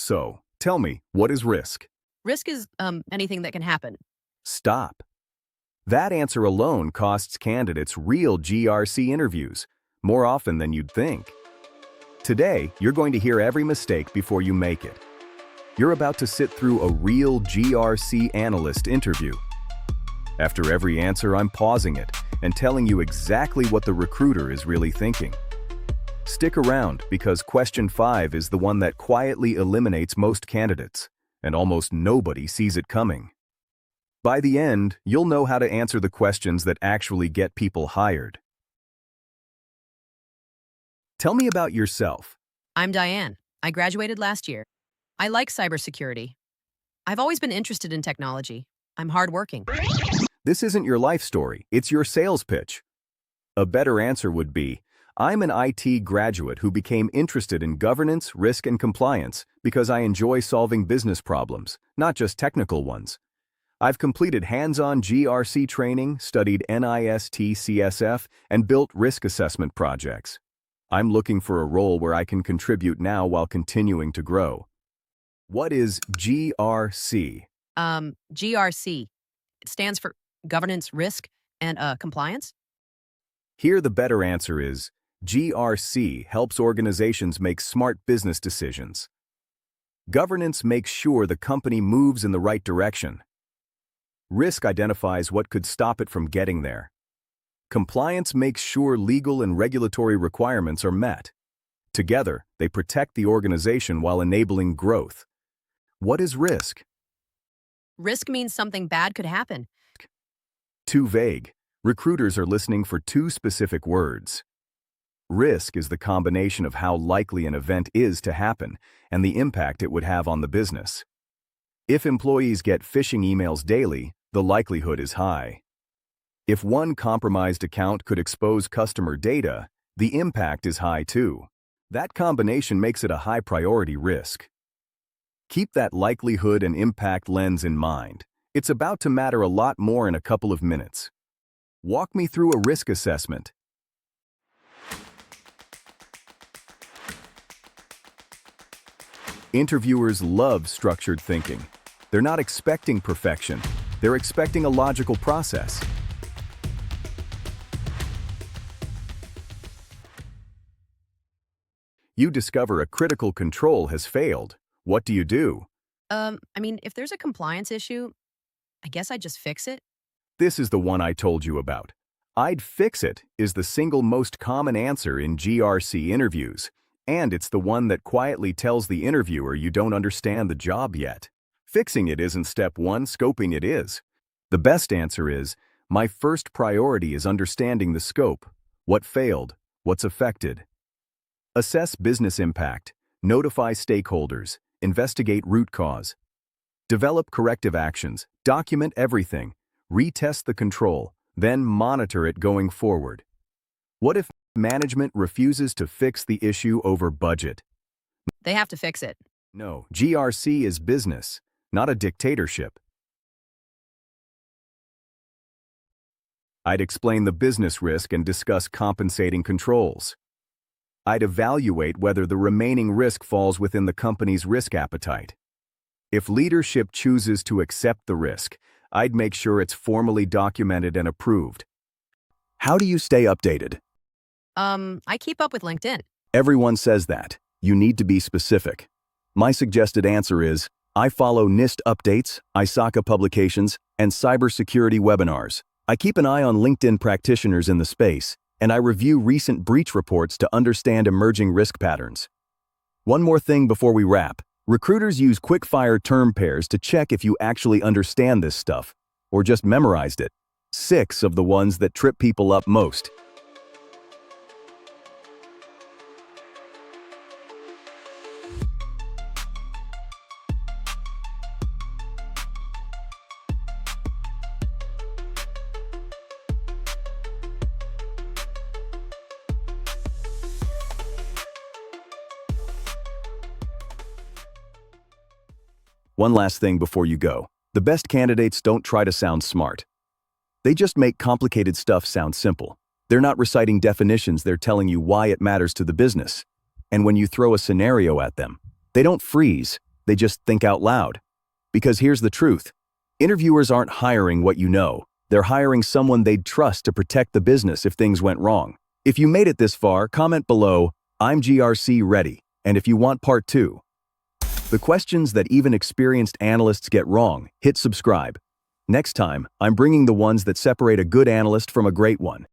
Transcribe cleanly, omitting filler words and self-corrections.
So, tell me, what is risk? Risk is anything that can happen. Stop. That answer alone costs candidates real GRC interviews, more often than you'd think. Today, you're going to hear every mistake before you make it. You're about to sit through a real GRC Analyst interview. After every answer, I'm pausing it and telling you exactly what the recruiter is really thinking. Stick around, because question 5 is the one that quietly eliminates most candidates, and almost nobody sees it coming. By the end, you'll know how to answer the questions that actually get people hired. Tell me about yourself. I'm Diane. I graduated last year. I like cybersecurity. I've always been interested in technology. I'm hardworking. This isn't your life story, it's your sales pitch. A better answer would be, I'm an IT graduate who became interested in governance, risk, and compliance because I enjoy solving business problems, not just technical ones. I've completed hands-on GRC training, studied NIST CSF, and built risk assessment projects. I'm looking for a role where I can contribute now while continuing to grow. What is GRC? GRC. It stands for governance, risk, and compliance. Here the better answer is, GRC helps organizations make smart business decisions. Governance makes sure the company moves in the right direction. Risk identifies what could stop it from getting there. Compliance makes sure legal and regulatory requirements are met. Together, they protect the organization while enabling growth. What is risk? Risk means something bad could happen. Too vague. Recruiters are listening for two specific words. Risk is the combination of how likely an event is to happen and the impact it would have on the business. If employees get phishing emails daily, the likelihood is high. If one compromised account could expose customer data, the impact is high too. That combination makes it a high-priority risk. Keep that likelihood and impact lens in mind. It's about to matter a lot more in a couple of minutes. Walk me through a risk assessment. Interviewers love structured thinking. They're not expecting perfection. They're expecting a logical process. You discover a critical control has failed. What do you do? If there's a compliance issue, I guess I'd just fix it. This is the one I told you about. I'd fix it is the single most common answer in GRC interviews, and it's the one that quietly tells the interviewer you don't understand the job yet. Fixing it isn't step 1, scoping it is. The best answer is, my first priority is understanding the scope, what failed, what's affected. Assess business impact, notify stakeholders, investigate root cause. Develop corrective actions, document everything, retest the control, then monitor it going forward. What if management refuses to fix the issue over budget? They have to fix it. No, GRC is business, not a dictatorship. I'd explain the business risk and discuss compensating controls. I'd evaluate whether the remaining risk falls within the company's risk appetite. If leadership chooses to accept the risk, I'd make sure it's formally documented and approved. How do you stay updated? I keep up with LinkedIn. Everyone says that. You need to be specific. My suggested answer is, I follow NIST updates, ISACA publications, and cybersecurity webinars. I keep an eye on LinkedIn practitioners in the space, and I review recent breach reports to understand emerging risk patterns. One more thing before we wrap. Recruiters use quick-fire term pairs to check if you actually understand this stuff, or just memorized it. 6 of the ones that trip people up most. One last thing before you go. The best candidates don't try to sound smart. They just make complicated stuff sound simple. They're not reciting definitions, they're telling you why it matters to the business. And when you throw a scenario at them, they don't freeze. They just think out loud. Because here's the truth. Interviewers aren't hiring what you know. They're hiring someone they'd trust to protect the business if things went wrong. If you made it this far, comment below, "I'm GRC ready," and if you want part 2. The questions that even experienced analysts get wrong, hit subscribe. Next time, I'm bringing the ones that separate a good analyst from a great one.